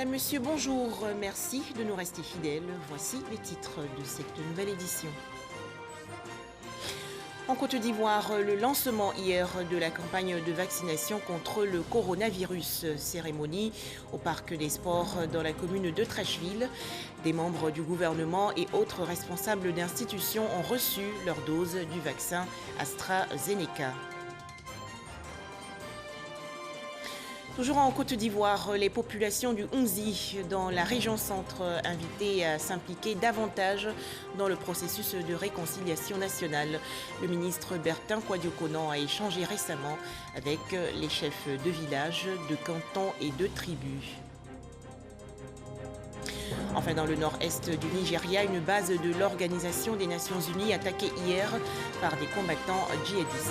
Madame, Monsieur, bonjour. Merci de nous rester fidèles. Voici les titres de cette nouvelle édition. En Côte d'Ivoire, le lancement hier de la campagne de vaccination contre le coronavirus. Cérémonie au Parc des Sports dans la commune de Trècheville. Des membres du gouvernement et autres responsables d'institutions ont reçu leur dose du vaccin AstraZeneca. Toujours en Côte d'Ivoire, les populations du Hunzi dans la région centre invitées à s'impliquer davantage dans le processus de réconciliation nationale. Le ministre Bertin Kouadio-Konan a échangé récemment avec les chefs de village, de cantons et de tribus. Enfin, dans le nord-est du Nigeria, une base de l'Organisation des Nations Unies attaquée hier par des combattants djihadistes.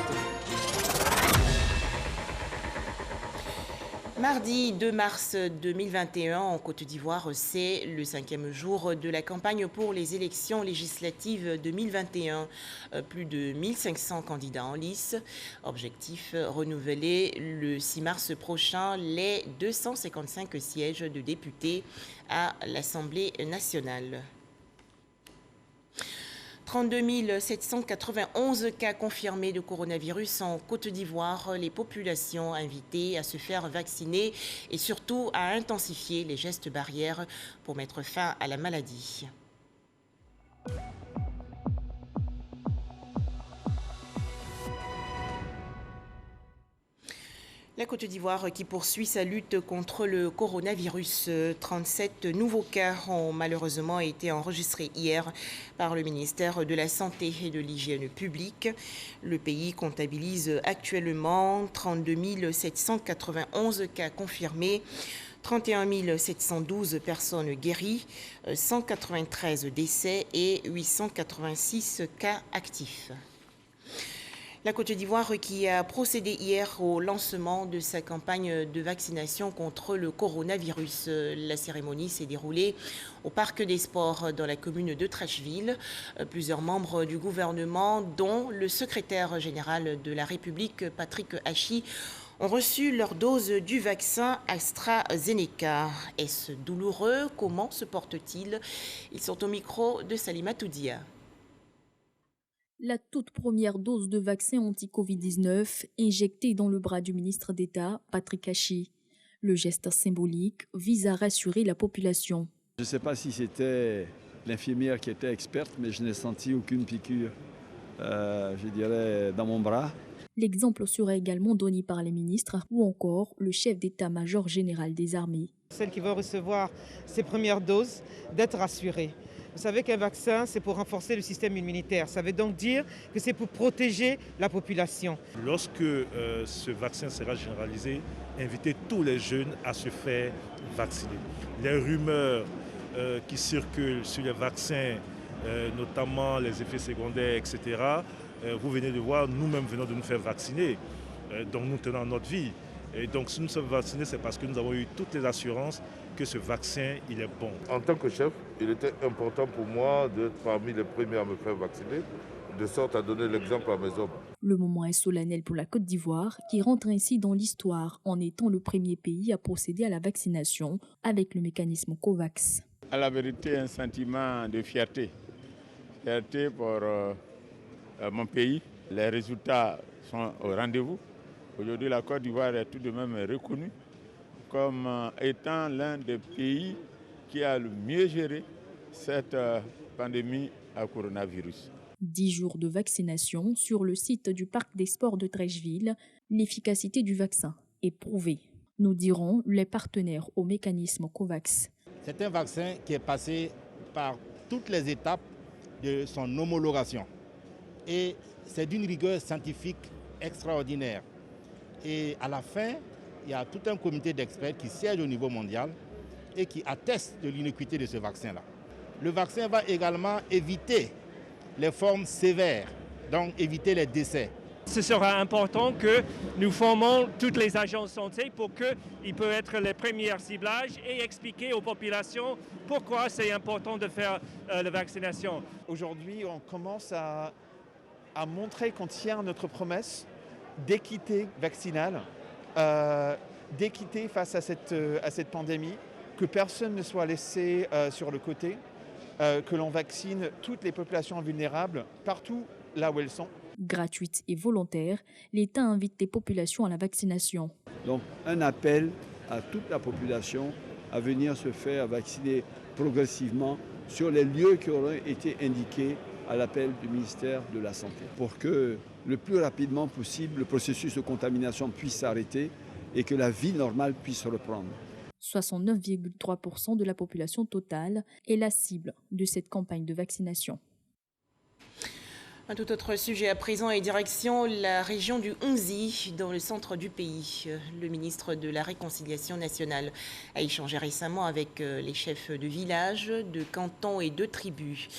Mardi 2 mars 2021, en Côte d'Ivoire, c'est le 5e jour de la campagne pour les élections législatives 2021. Plus de 1500 candidats en lice. Objectif, renouveler le 6 mars prochain les 255 sièges de députés à l'Assemblée nationale. 32 791 cas confirmés de coronavirus en Côte d'Ivoire. Les populations invitées à se faire vacciner et surtout à intensifier les gestes barrières pour mettre fin à la maladie. La Côte d'Ivoire qui poursuit sa lutte contre le coronavirus. 37 nouveaux cas ont malheureusement été enregistrés hier par le ministère de la Santé et de l'Hygiène publique. Le pays comptabilise actuellement 32 791 cas confirmés, 31 712 personnes guéries, 193 décès et 886 cas actifs. La Côte d'Ivoire qui a procédé hier au lancement de sa campagne de vaccination contre le coronavirus. La cérémonie s'est déroulée au Parc des Sports dans la commune de Trècheville. Plusieurs membres du gouvernement, dont le secrétaire général de la République, Patrick Hachi, ont reçu leur dose du vaccin AstraZeneca. Est-ce douloureux? Comment se portent-ils? Ils sont au micro de Salima Toudia. La toute première dose de vaccin anti-Covid-19 injectée dans le bras du ministre d'État, Patrick Hachi. Le geste symbolique vise à rassurer la population. Je ne sais pas si c'était l'infirmière qui était experte, mais je n'ai senti aucune piqûre, je dirais, dans mon bras. L'exemple sera également donné par les ministres ou encore le chef d'état-major général des armées. Celle qui va recevoir ses premières doses, d'être rassurée. Vous savez qu'un vaccin, c'est pour renforcer le système immunitaire. Ça veut donc dire que c'est pour protéger la population. Lorsque ce vaccin sera généralisé, invitez tous les jeunes à se faire vacciner. Les rumeurs qui circulent sur les vaccins, notamment les effets secondaires, etc., vous venez de voir, nous-mêmes venons de nous faire vacciner. Donc nous tenons notre vie. Et donc si nous sommes vaccinés, c'est parce que nous avons eu toutes les assurances que ce vaccin, il est bon. En tant que chef, il était important pour moi d'être parmi les premiers à me faire vacciner, de sorte à donner l'exemple à mes hommes. Le moment est solennel pour la Côte d'Ivoire, qui rentre ainsi dans l'histoire en étant le premier pays à procéder à la vaccination avec le mécanisme COVAX. À la vérité, un sentiment de fierté. Fierté pour mon pays. Les résultats sont au rendez-vous. Aujourd'hui, la Côte d'Ivoire est tout de même reconnue comme étant l'un des pays qui a le mieux géré cette pandémie à coronavirus. 10 jours de vaccination sur le site du Parc des Sports de Trècheville. L'efficacité du vaccin est prouvée, nous diront les partenaires au mécanisme COVAX. C'est un vaccin qui est passé par toutes les étapes de son homologation. Et c'est d'une rigueur scientifique extraordinaire. Et à la fin, il y a tout un comité d'experts qui siège au niveau mondial et qui atteste de l'innocuité de ce vaccin-là. Le vaccin va également éviter les formes sévères, donc éviter les décès. Ce sera important que nous formons toutes les agences de santé pour qu'ils puissent être les premiers ciblages et expliquer aux populations pourquoi c'est important de faire la vaccination. Aujourd'hui, on commence à montrer qu'on tient notre promesse d'équité vaccinale, d'équité face à cette pandémie que personne ne soit laissé sur le côté, que l'on vaccine toutes les populations vulnérables partout là où elles sont. Gratuite et volontaire, l'État invite les populations à la vaccination. Donc un appel à toute la population à venir se faire vacciner progressivement sur les lieux qui auraient été indiqués à l'appel du ministère de la Santé, pour que le plus rapidement possible le processus de contamination puisse s'arrêter et que la vie normale puisse reprendre. 69,3% de la population totale est la cible de cette campagne de vaccination. Un tout autre sujet à présent et direction la région du Hunzi, dans le centre du pays. Le ministre de la Réconciliation nationale a échangé récemment avec les chefs de village, de cantons et de tribus.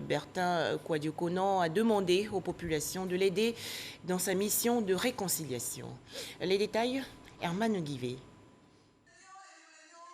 Bertin Kouadio-Konan a demandé aux populations de l'aider dans sa mission de réconciliation. Les détails, Herman Guivet.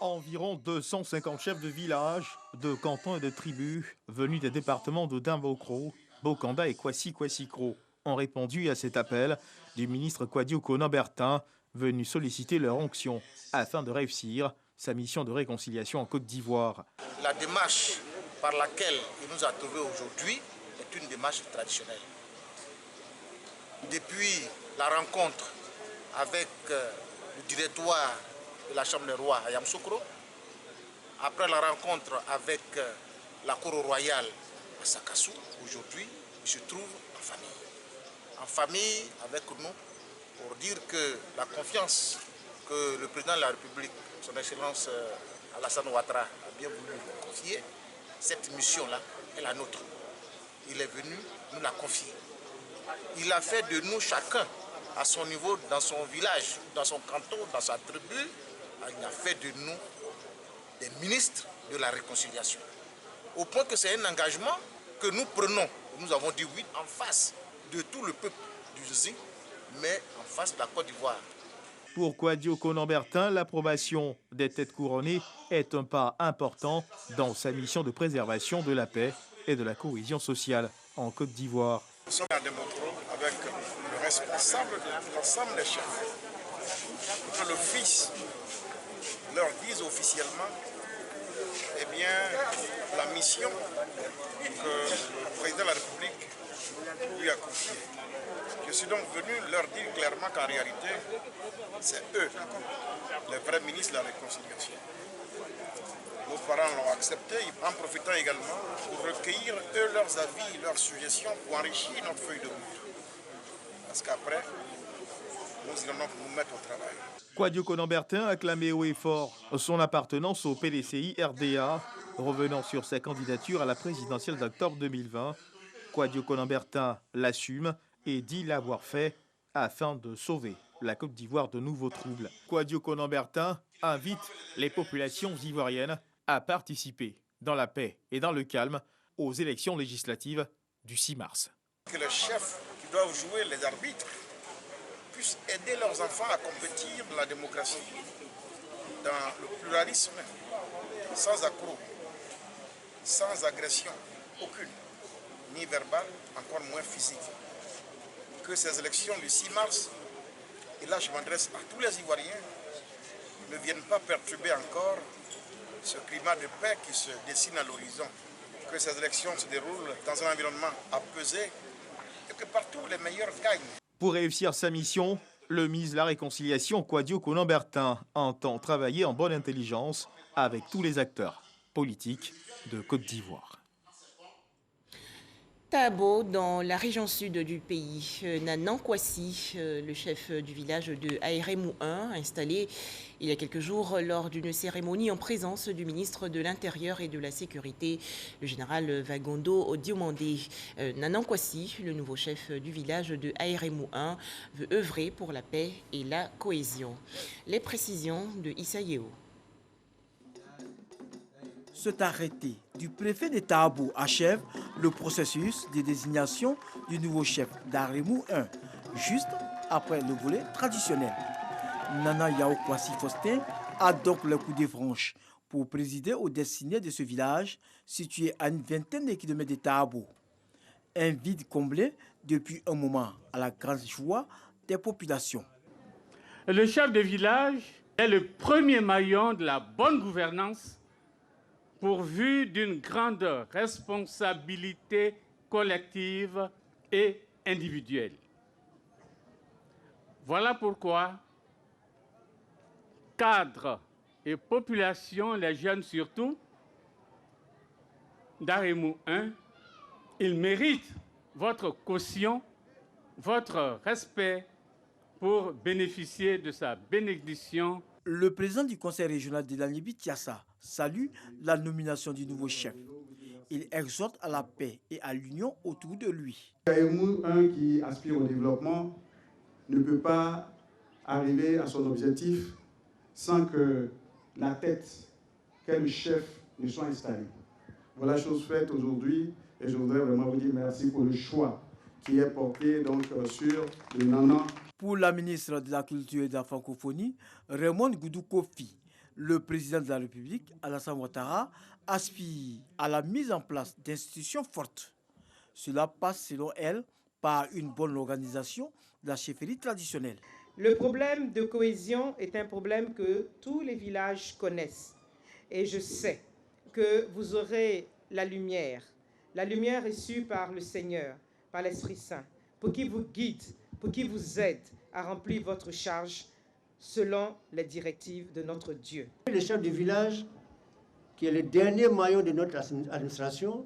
Environ 250 chefs de village, de cantons et de tribus venus des départements de Dimbokro, Bokanda et Kwasi-Kwasi-Kro ont répondu à cet appel du ministre Kouadio-Konan Bertin, venu solliciter leur onction afin de réussir sa mission de réconciliation en Côte d'Ivoire. La démarche par laquelle il nous a trouvés aujourd'hui est une démarche traditionnelle. Depuis la rencontre avec le directoire de la Chambre des rois à Yamoussoukro, après la rencontre avec la Cour royale à Sakassou, aujourd'hui, il se trouve en famille. En famille avec nous pour dire que la confiance que le président de la République, son Excellence Alassane Ouattara, a bien voulu nous confier, cette mission-là est la nôtre. Il est venu nous la confier. Il a fait de nous chacun, à son niveau, dans son village, dans son canton, dans sa tribu, il a fait de nous des ministres de la réconciliation. Au point que c'est un engagement que nous prenons. Nous avons dit oui en face de tout le peuple du Hunzi, mais en face de la Côte d'Ivoire. Pour Kouadio-Konan Bertin, l'approbation des têtes couronnées est un pas important dans sa mission de préservation de la paix et de la cohésion sociale en Côte d'Ivoire. Nous sommes à Dimbokro avec le responsable de l'ensemble des chefs. Que le fils leur dise officiellement la mission que le président de la République lui a confiée. Je suis donc venu leur dire clairement qu'en réalité, c'est eux, les vrais ministres de la réconciliation. Nos parents l'ont accepté, en profitant également pour recueillir eux leurs avis, leurs suggestions pour enrichir notre feuille de route. Parce qu'après, nous allons nous mettre au travail. Kouadio-Konan Bertin a clamé haut et fort son appartenance au PDCI RDA, revenant sur sa candidature à la présidentielle d'octobre 2020. Kouadio-Konan Bertin l'assume et dit l'avoir fait afin de sauver la Côte d'Ivoire de nouveaux troubles. Kouadio-Konan Bertin invite les populations ivoiriennes à participer dans la paix et dans le calme aux élections législatives du 6 mars. Que les chefs qui doivent jouer les arbitres puissent aider leurs enfants à compétir dans la démocratie, dans le pluralisme, sans accroc, sans agression aucune, ni verbale, encore moins physique. Que ces élections du 6 mars, et là je m'adresse à tous les Ivoiriens, ne viennent pas perturber encore ce climat de paix qui se dessine à l'horizon. Que ces élections se déroulent dans un environnement apaisé et que partout les meilleurs gagnent. Pour réussir sa mission, le ministre de la Réconciliation, Kouadio-Konan Bertin, entend travailler en bonne intelligence avec tous les acteurs politiques de Côte d'Ivoire. Tabo, dans la région sud du pays, Nanan Kwasi, le chef du village de Aéremou 1, installé il y a quelques jours lors d'une cérémonie en présence du ministre de l'Intérieur et de la Sécurité, le général Vagondo Diomandé. Nanan Kwasi, le nouveau chef du village de Aéremou 1, veut œuvrer pour la paix et la cohésion. Les précisions de Issa Yeo. Cet arrêté du préfet de Tabo achève le processus de désignation du nouveau chef d'Aéremou 1, juste après le volet traditionnel. Nana Yao Kwasi Faustin a donc le coup de franche pour présider aux destinées de ce village situé à une vingtaine de kilomètres de Tabo. Un vide comblé depuis un moment à la grande joie des populations. Le chef de village est le premier maillon de la bonne gouvernance pourvu d'une grande responsabilité collective et individuelle. Voilà pourquoi cadres et population, les jeunes surtout, d'Aremou 1, ils méritent votre caution, votre respect pour bénéficier de sa bénédiction. Le président du conseil régional de l'Anibi, Tiassa, salue la nomination du nouveau chef. Il exhorte à la paix et à l'union autour de lui. Aremou 1 qui aspire au développement ne peut pas arriver à son objectif sans que la tête, que le chef ne soit installé. Voilà chose faite aujourd'hui et je voudrais vraiment vous dire merci pour le choix qui est porté donc sur le Nana. Pour la ministre de la Culture et de la Francophonie, Raymond Goudou Kofi, le président de la République, Alassane Ouattara, aspire à la mise en place d'institutions fortes. Cela passe, selon elle, par une bonne organisation de la chefferie traditionnelle. Le problème de cohésion est un problème que tous les villages connaissent. Et je sais que vous aurez la lumière reçue par le Seigneur, par l'Esprit Saint, pour qu'il vous guide, pour qu'il vous aide à remplir votre charge selon les directives de notre Dieu. Le chef du village, qui est le dernier maillon de notre administration,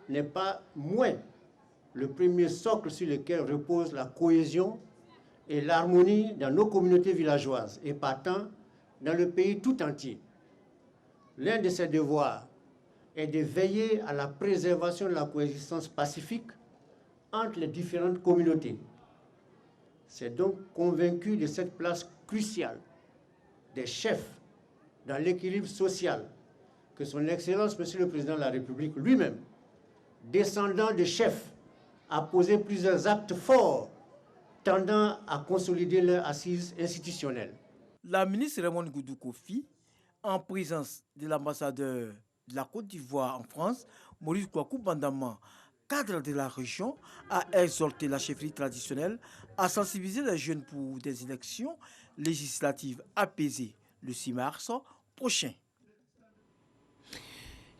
n'est pas moins le premier socle sur lequel repose la cohésion et l'harmonie dans nos communautés villageoises et partant dans le pays tout entier. L'un de ses devoirs est de veiller à la préservation de la coexistence pacifique entre les différentes communautés. C'est donc convaincu de cette place cruciale des chefs dans l'équilibre social que son Excellence, Monsieur le Président de la République lui-même, descendant de chefs, a posé plusieurs actes forts tendant à consolider leur assise institutionnelle. La ministre Raymond Goudou Kofi, en présence de l'ambassadeur de la Côte d'Ivoire en France, Maurice Kouakou Bandama, cadre de la région, a exhorté la chefferie traditionnelle à sensibiliser les jeunes pour des élections législatives apaisées le 6 mars prochain.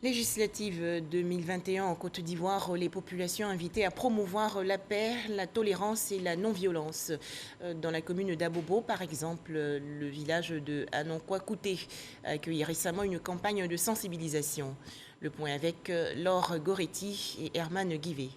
Législative 2021 en Côte d'Ivoire, les populations invitées à promouvoir la paix, la tolérance et la non-violence. Dans la commune d'Abobo, par exemple, le village de Anonkwa-Kouté a accueilli récemment une campagne de sensibilisation. Le point avec Laure Goretti et Herman Guivet.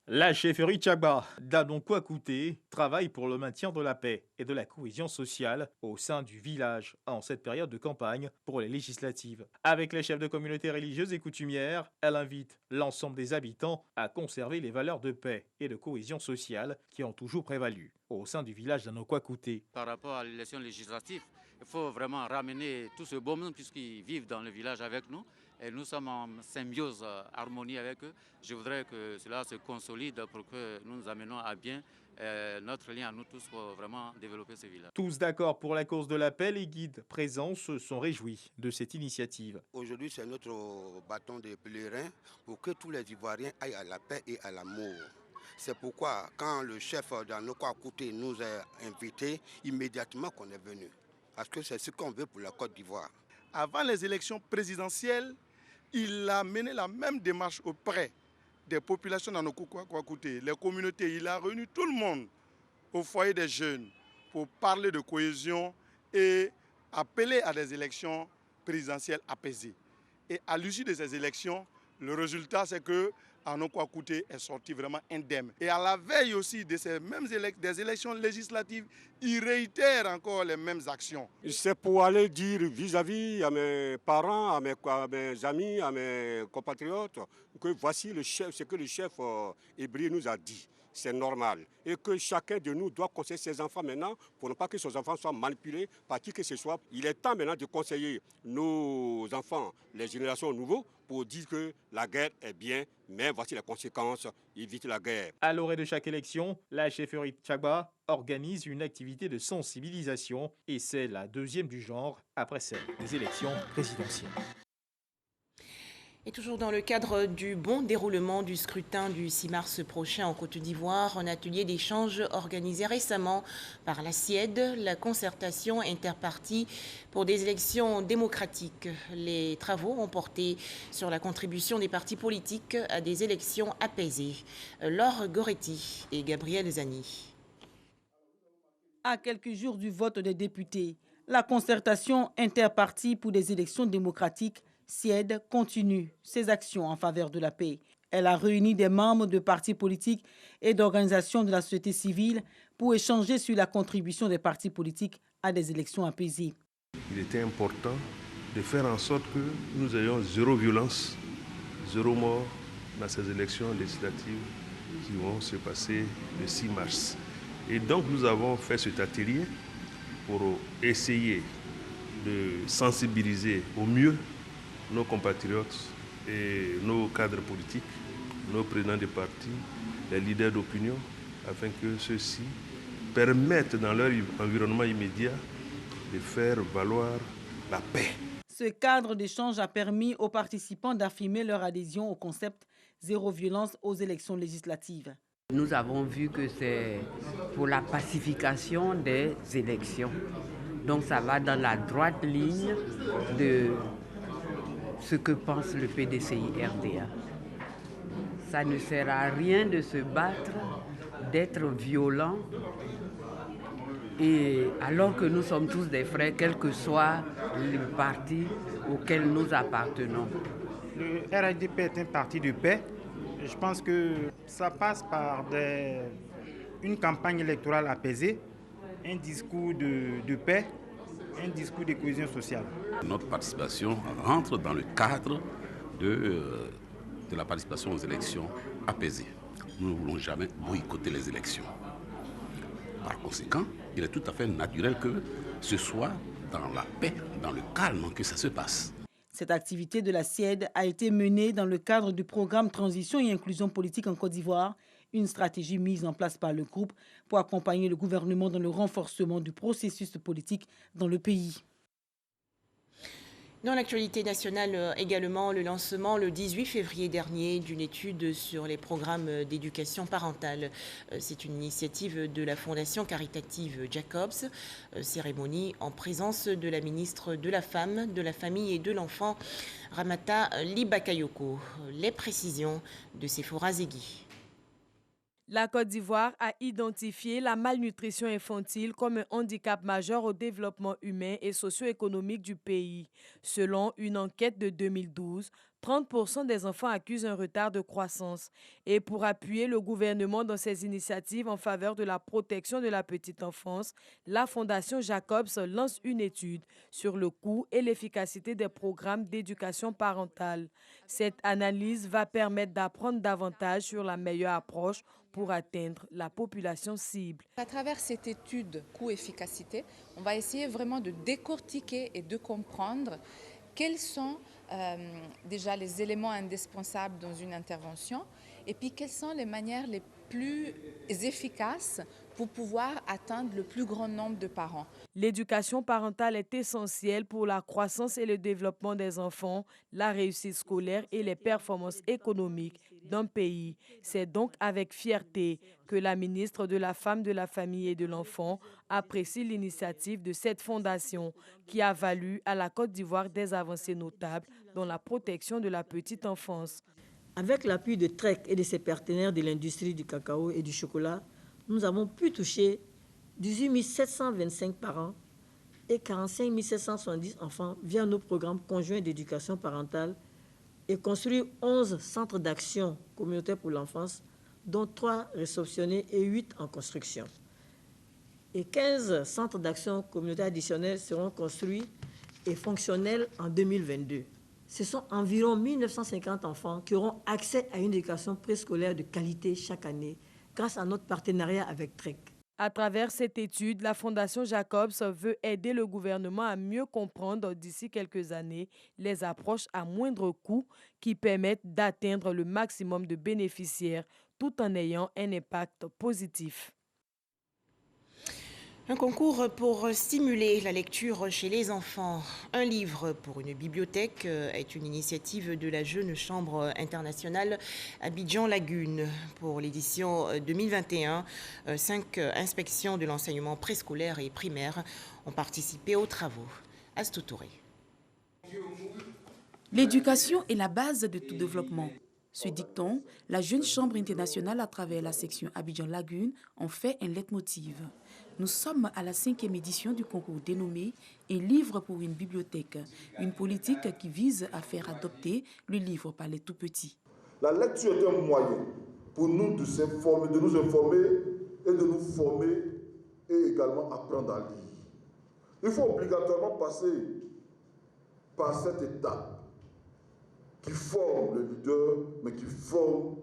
La chefferie Tchagba d'Anonkwa-Kouté travaille pour le maintien de la paix et de la cohésion sociale au sein du village en cette période de campagne pour les législatives. Avec les chefs de communautés religieuses et coutumières, elle invite l'ensemble des habitants à conserver les valeurs de paix et de cohésion sociale qui ont toujours prévalu au sein du village d'Anonkwa-Kouté. Par rapport à l'élection législative, il faut vraiment ramener tout ce beau monde puisqu'ils vivent dans le village avec nous. Et nous sommes en symbiose, harmonie avec eux. Je voudrais que cela se consolide pour que nous nous amenions à bien notre lien à nous tous pour vraiment développer ce village. Tous d'accord pour la cause de la paix, les guides présents se sont réjouis de cette initiative. Aujourd'hui, c'est notre bâton de pèlerin pour que tous les Ivoiriens aillent à la paix et à l'amour. C'est pourquoi, quand le chef d'Anonkwa-Kouté nous a invités, immédiatement qu'on est venu. Parce que c'est ce qu'on veut pour la Côte d'Ivoire. Avant les élections présidentielles, il a mené la même démarche auprès des populations d'Anonkwa-Kouté, les communautés. Il a réuni tout le monde au foyer des jeunes pour parler de cohésion et appeler à des élections présidentielles apaisées. Et à l'issue de ces élections, le résultat, c'est que Anonkwa-Kouté est sorti vraiment indemne. Et à la veille aussi de ces mêmes des élections législatives, il réitère encore les mêmes actions. C'est pour aller dire vis-à-vis à mes parents, à mes amis, à mes compatriotes, que voici ce que le chef Ibri nous a dit. C'est normal. Et que chacun de nous doit conseiller ses enfants maintenant pour ne pas que ses enfants soient manipulés par qui que ce soit. Il est temps maintenant de conseiller nos enfants, les générations nouvelles, pour dire que la guerre est bien, mais voici les conséquences, évite la guerre. À l'orée de chaque élection, la chefferie Tchagba organise une activité de sensibilisation et c'est la deuxième du genre après celle des élections présidentielles. Et toujours dans le cadre du bon déroulement du scrutin du 6 mars prochain en Côte d'Ivoire, un atelier d'échange organisé récemment par la SIED, la concertation interpartie pour des élections démocratiques. Les travaux ont porté sur la contribution des partis politiques à des élections apaisées. Laure Goretti et Gabriel Zani. À quelques jours du vote des députés, la concertation interpartie pour des élections démocratiques SIED continue ses actions en faveur de la paix. Elle a réuni des membres de partis politiques et d'organisations de la société civile pour échanger sur la contribution des partis politiques à des élections apaisées. Il était important de faire en sorte que nous ayons zéro violence, zéro mort dans ces élections législatives qui vont se passer le 6 mars. Et donc nous avons fait cet atelier pour essayer de sensibiliser au mieux nos compatriotes et nos cadres politiques, nos présidents de partis, les leaders d'opinion, afin que ceux-ci permettent dans leur environnement immédiat de faire valoir la paix. Ce cadre d'échange a permis aux participants d'affirmer leur adhésion au concept zéro violence aux élections législatives. Nous avons vu que c'est pour la pacification des élections. Donc ça va dans la droite ligne de ce que pense le PDCI-RDA. Ça ne sert à rien de se battre, d'être violent, et alors que nous sommes tous des frères, quel que soit le parti auquel nous appartenons. Le RHDP est un parti de paix. Je pense que ça passe par une campagne électorale apaisée, un discours de paix, un discours de cohésion sociale. Notre participation rentre dans le cadre de la participation aux élections apaisées. Nous ne voulons jamais boycotter les élections. Par conséquent, il est tout à fait naturel que ce soit dans la paix, dans le calme que ça se passe. Cette activité de la SIED a été menée dans le cadre du programme Transition et Inclusion politique en Côte d'Ivoire, une stratégie mise en place par le groupe pour accompagner le gouvernement dans le renforcement du processus politique dans le pays. Dans l'actualité nationale également, le lancement le 18 février dernier d'une étude sur les programmes d'éducation parentale. C'est une initiative de la Fondation caritative Jacobs. Cérémonie en présence de la ministre de la Femme, de la Famille et de l'Enfant, Ramata Libakayoko. Les précisions de Sephora Zegui. La Côte d'Ivoire a identifié la malnutrition infantile comme un handicap majeur au développement humain et socio-économique du pays. Selon une enquête de 2012, 30% des enfants accusent un retard de croissance. Et pour appuyer le gouvernement dans ses initiatives en faveur de la protection de la petite enfance, la Fondation Jacobs lance une étude sur le coût et l'efficacité des programmes d'éducation parentale. Cette analyse va permettre d'apprendre davantage sur la meilleure approche pour atteindre la population cible. À travers cette étude coût-efficacité, on va essayer vraiment de décortiquer et de comprendre quels sont déjà les éléments indispensables dans une intervention et puis quelles sont les manières les plus efficaces pour pouvoir atteindre le plus grand nombre de parents. L'éducation parentale est essentielle pour la croissance et le développement des enfants, la réussite scolaire et les performances économiques d'un pays. C'est donc avec fierté que la ministre de la Femme, de la Famille et de l'Enfant apprécie l'initiative de cette fondation qui a valu à la Côte d'Ivoire des avancées notables dans la protection de la petite enfance. Avec l'appui de TREC et de ses partenaires de l'industrie du cacao et du chocolat, nous avons pu toucher 18 725 parents et 45 770 enfants via nos programmes conjoints d'éducation parentale et construire 11 centres d'action communautaire pour l'enfance, dont 3 réceptionnés et 8 en construction. Et 15 centres d'action communautaire additionnels seront construits et fonctionnels en 2022. Ce sont environ 1950 enfants qui auront accès à une éducation préscolaire de qualité chaque année grâce à notre partenariat avec TREC. À travers cette étude, la Fondation Jacobs veut aider le gouvernement à mieux comprendre d'ici quelques années les approches à moindre coût qui permettent d'atteindre le maximum de bénéficiaires tout en ayant un impact positif. Un concours pour stimuler la lecture chez les enfants. Un livre pour une bibliothèque est une initiative de la Jeune Chambre internationale Abidjan Lagune. Pour l'édition 2021, 5 inspections de l'enseignement préscolaire et primaire ont participé aux travaux. Astou Touré. L'éducation est la base de tout développement. Ce dicton, la Jeune Chambre internationale à travers la section Abidjan Lagune en fait un leitmotiv. Nous sommes à la 5e édition du concours dénommé « Un livre pour une bibliothèque », une politique qui vise à faire adopter le livre par les tout-petits. La lecture est un moyen pour nous de nous informer et de nous former et également apprendre à lire. Il faut obligatoirement passer par cette étape qui forme le leader, mais qui forme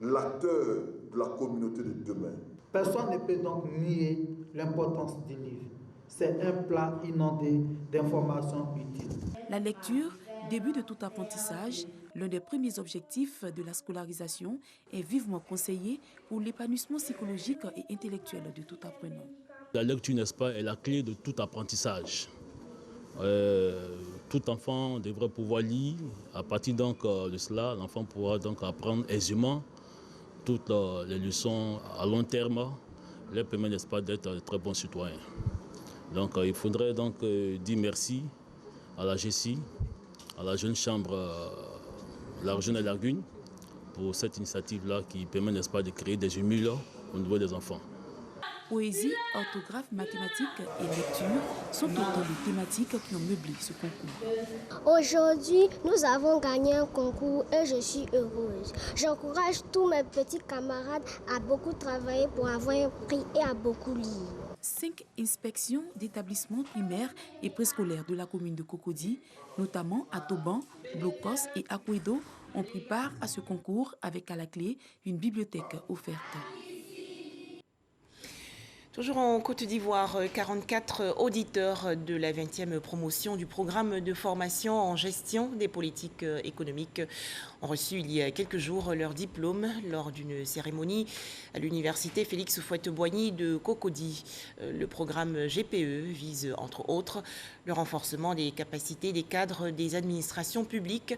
l'acteur de la communauté de demain. Personne ne peut donc nier l'importance du livre. C'est un plat inondé d'informations utiles. La lecture, début de tout apprentissage, l'un des premiers objectifs de la scolarisation, est vivement conseillé pour l'épanouissement psychologique et intellectuel de tout apprenant. La lecture, n'est-ce pas, est la clé de tout apprentissage. Tout enfant devrait pouvoir lire. À partir donc de cela, l'enfant pourra donc apprendre aisément toutes les leçons à long terme, leur permet, n'est-ce pas, d'être de très bons citoyens. Donc il faudrait donc dire merci à la GECI, à la Jeune Chambre, la région de Lagune, pour cette initiative-là qui permet, n'est-ce pas, de créer des émules au niveau des enfants. Poésie, orthographe, mathématiques et lecture sont autant de thématiques qui ont meublé ce concours. Aujourd'hui, nous avons gagné un concours et je suis heureuse. J'encourage tous mes petits camarades à beaucoup travailler pour avoir un prix et à beaucoup lire. 5 inspections d'établissements primaires et préscolaires de la commune de Cocody, notamment à Toban, Blocos et Akwedo, ont pris part à ce concours avec à la clé une bibliothèque offerte. Toujours en Côte d'Ivoire, 44 auditeurs de la 20e promotion du programme de formation en gestion des politiques économiques ont reçu il y a quelques jours leur diplôme lors d'une cérémonie à l'université Félix Houphouët-Boigny de Cocody. Le programme GPE vise entre autres le renforcement des capacités des cadres des administrations publiques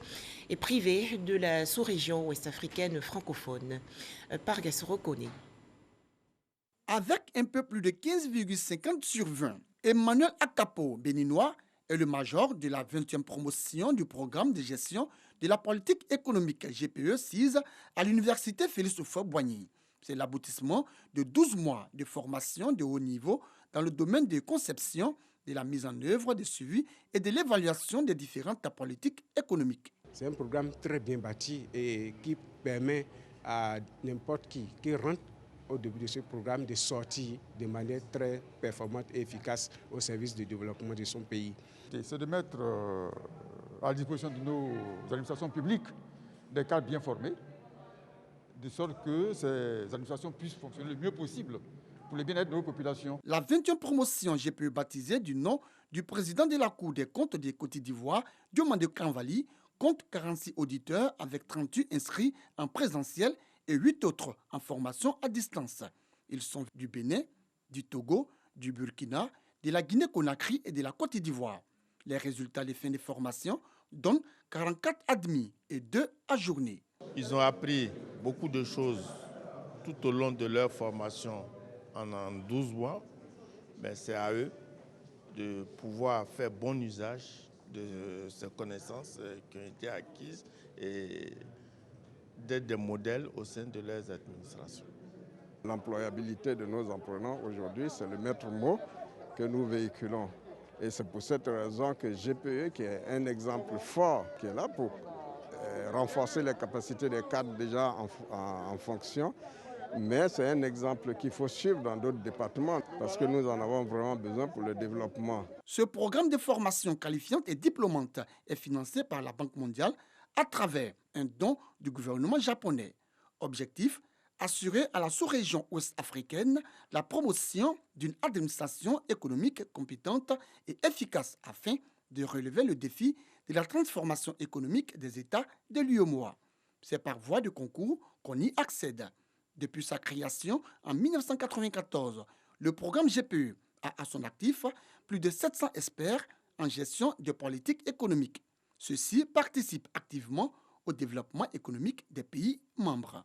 et privées de la sous-région ouest-africaine francophone. Pargassoro Koné. Avec un peu plus de 15,50 sur 20, Emmanuel Akapo, béninois, est le major de la 20e promotion du programme de gestion de la politique économique GPE 6 à l'université Félix Houphouët-Boigny. C'est l'aboutissement de 12 mois de formation de haut niveau dans le domaine de conception, de la mise en œuvre, de suivi et de l'évaluation des différentes politiques économiques. C'est un programme très bien bâti et qui permet à n'importe qui rentre au début de ce programme de sortir de manière très performante et efficace au service du développement de son pays. C'est de mettre à la disposition de nos administrations publiques des cadres bien formés, de sorte que ces administrations puissent fonctionner le mieux possible pour le bien-être de nos populations. La 20e promotion GPE baptisée du nom du président de la Cour des comptes de Côte d'Ivoire, Diomande Kanvali, compte 46 auditeurs avec 38 inscrits en présentiel et 8 autres en formation à distance. Ils sont du Bénin, du Togo, du Burkina, de la Guinée-Conakry et de la Côte d'Ivoire. Les résultats des fins de formation donnent 44 admis et 2 ajournés. Ils ont appris beaucoup de choses tout au long de leur formation en 12 mois. Mais c'est à eux de pouvoir faire bon usage de ces connaissances qui ont été acquises et d'être des modèles au sein de leurs administrations. L'employabilité de nos apprenants aujourd'hui, c'est le maître mot que nous véhiculons. Et c'est pour cette raison que GPE, qui est un exemple fort, qui est là pour renforcer les capacités des cadres déjà en fonction, mais c'est un exemple qu'il faut suivre dans d'autres départements parce que nous en avons vraiment besoin pour le développement. Ce programme de formation qualifiante et diplômante est financé par la Banque mondiale à travers un don du gouvernement japonais. Objectif, assurer à la sous-région ouest-africaine la promotion d'une administration économique compétente et efficace afin de relever le défi de la transformation économique des États de l'UEMOA. C'est par voie de concours qu'on y accède. Depuis sa création en 1994, le programme GPE a à son actif plus de 700 experts en gestion de politique économique. Ceux-ci participent activement au développement économique des pays membres.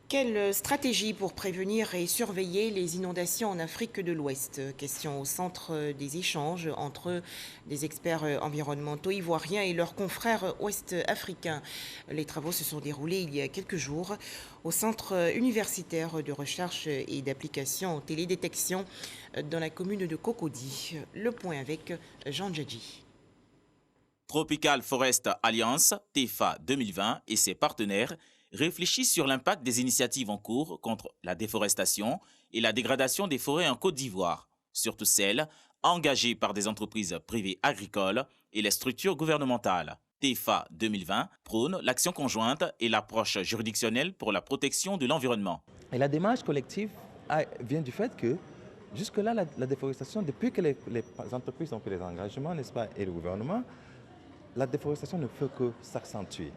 Quelle stratégie pour prévenir et surveiller les inondations en Afrique de l'Ouest? Question au centre des échanges entre des experts environnementaux ivoiriens et leurs confrères ouest-africains. Les travaux se sont déroulés il y a quelques jours au Centre universitaire de recherche et d'application en télédétection dans la commune de Cocody. Le point avec Jean Djadji. Tropical Forest Alliance, TEFA 2020 et ses partenaires réfléchissent sur l'impact des initiatives en cours contre la déforestation et la dégradation des forêts en Côte d'Ivoire, surtout celles engagées par des entreprises privées agricoles et les structures gouvernementales. TEFA 2020 prône l'action conjointe et l'approche juridictionnelle pour la protection de l'environnement. Et la démarche collective vient du fait que jusque-là, la déforestation, depuis que les entreprises ont pris les engagements, n'est-ce pas, et le gouvernement, la déforestation ne peut que s'accentuer.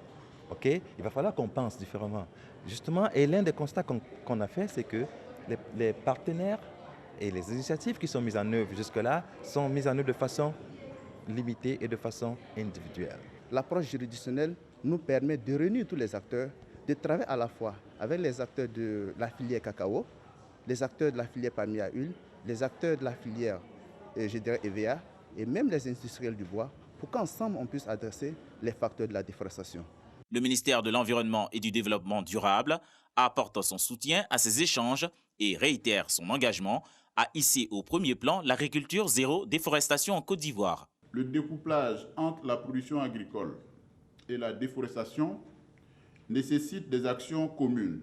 Okay? Il va falloir qu'on pense différemment. Justement, et l'un des constats qu'on a fait, c'est que les partenaires et les initiatives qui sont mises en œuvre jusque-là sont mises en œuvre de façon limitée et de façon individuelle. L'approche juridictionnelle nous permet de réunir tous les acteurs, de travailler à la fois avec les acteurs de la filière cacao, les acteurs de la filière palmier à huile, les acteurs de la filière, je dirais, EVA, et même les industriels du bois, pour qu'ensemble on puisse adresser les facteurs de la déforestation. Le ministère de l'Environnement et du Développement durable apporte son soutien à ces échanges et réitère son engagement à hisser au premier plan l'agriculture zéro déforestation en Côte d'Ivoire. Le découplage entre la production agricole et la déforestation nécessite des actions communes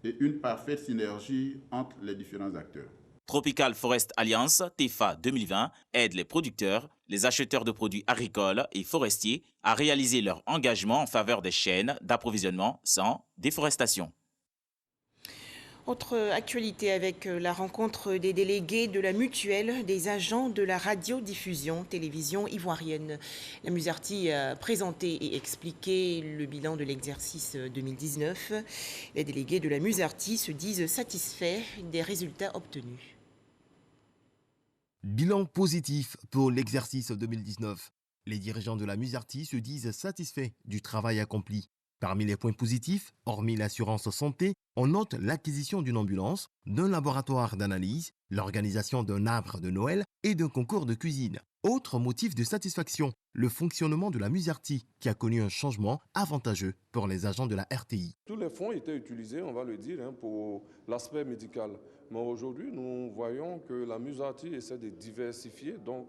et une parfaite synergie entre les différents acteurs. Tropical Forest Alliance, TEFA 2020, aide les producteurs, les acheteurs de produits agricoles et forestiers à réaliser leur engagement en faveur des chaînes d'approvisionnement sans déforestation. Autre actualité avec la rencontre des délégués de la mutuelle des agents de la radiodiffusion télévision ivoirienne. La Musarti a présenté et expliqué le bilan de l'exercice 2019. Les délégués de la Musarti se disent satisfaits des résultats obtenus. Bilan positif pour l'exercice 2019. Les dirigeants de la Musarti se disent satisfaits du travail accompli. Parmi les points positifs, hormis l'assurance santé, on note l'acquisition d'une ambulance, d'un laboratoire d'analyse, l'organisation d'un arbre de Noël et d'un concours de cuisine. Autre motif de satisfaction, le fonctionnement de la Musarti qui a connu un changement avantageux pour les agents de la RTI. Tous les fonds étaient utilisés, on va le dire, pour l'aspect médical. Mais aujourd'hui, nous voyons que la Musarti essaie de diversifier donc,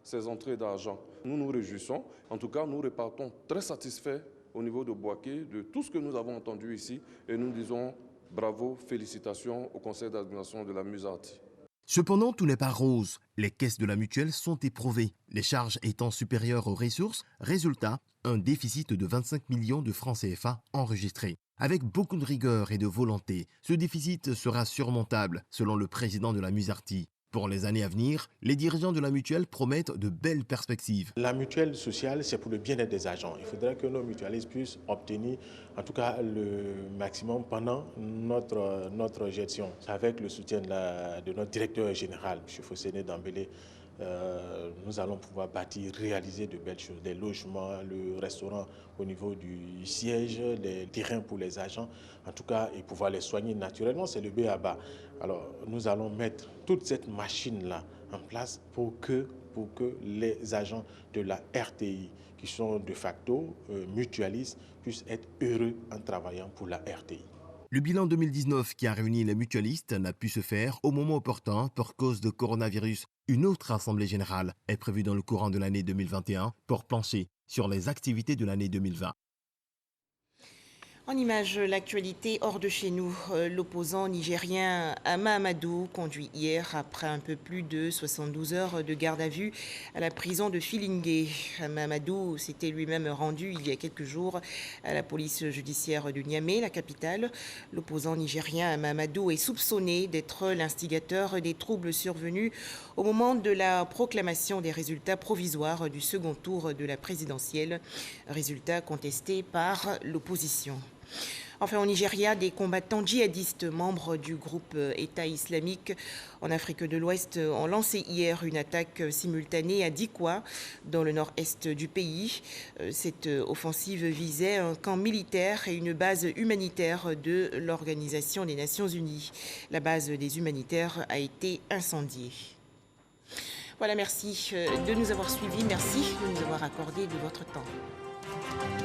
ses entrées d'argent. Nous nous réjouissons. En tout cas, nous repartons très satisfaits au niveau de Boaké de tout ce que nous avons entendu ici. Et nous disons bravo, félicitations au conseil d'administration de la Musarti. Cependant, tout n'est pas rose. Les caisses de la mutuelle sont éprouvées, les charges étant supérieures aux ressources. Résultat, un déficit de 25 millions de francs CFA enregistré. Avec beaucoup de rigueur et de volonté, ce déficit sera surmontable, selon le président de la Musarti. Pour les années à venir, les dirigeants de la mutuelle promettent de belles perspectives. La mutuelle sociale, c'est pour le bien-être des agents. Il faudrait que nos mutualistes puissent obtenir en tout cas le maximum pendant notre gestion. Avec le soutien de notre directeur général, M. Fosséné Dambélé, nous allons pouvoir bâtir, réaliser de belles choses, des logements, le restaurant au niveau du siège, les terrains pour les agents, en tout cas, et pouvoir les soigner naturellement, c'est le b.a.-ba. Alors, nous allons mettre toute cette machine-là en place pour que les agents de la RTI, qui sont de facto mutualistes, puissent être heureux en travaillant pour la RTI. Le bilan 2019 qui a réuni les mutualistes n'a pu se faire au moment opportun pour cause de coronavirus. Une autre assemblée générale est prévue dans le courant de l'année 2021 pour plancher sur les activités de l'année 2020. En image, l'actualité hors de chez nous. L'opposant nigérien Ama Amadou, conduit hier après un peu plus de 72 heures de garde à vue à la prison de Filingué. Ama Amadou s'était lui-même rendu il y a quelques jours à la police judiciaire de Niamey, la capitale. L'opposant nigérien Ama Amadou est soupçonné d'être l'instigateur des troubles survenus au moment de la proclamation des résultats provisoires du second tour de la présidentielle, résultats contestés par l'opposition. Enfin, au Nigeria, des combattants djihadistes membres du groupe État islamique en Afrique de l'Ouest ont lancé hier une attaque simultanée à Dikwa, dans le nord-est du pays. Cette offensive visait un camp militaire et une base humanitaire de l'Organisation des Nations Unies. La base des humanitaires a été incendiée. Voilà, merci de nous avoir suivis. Merci de nous avoir accordé de votre temps.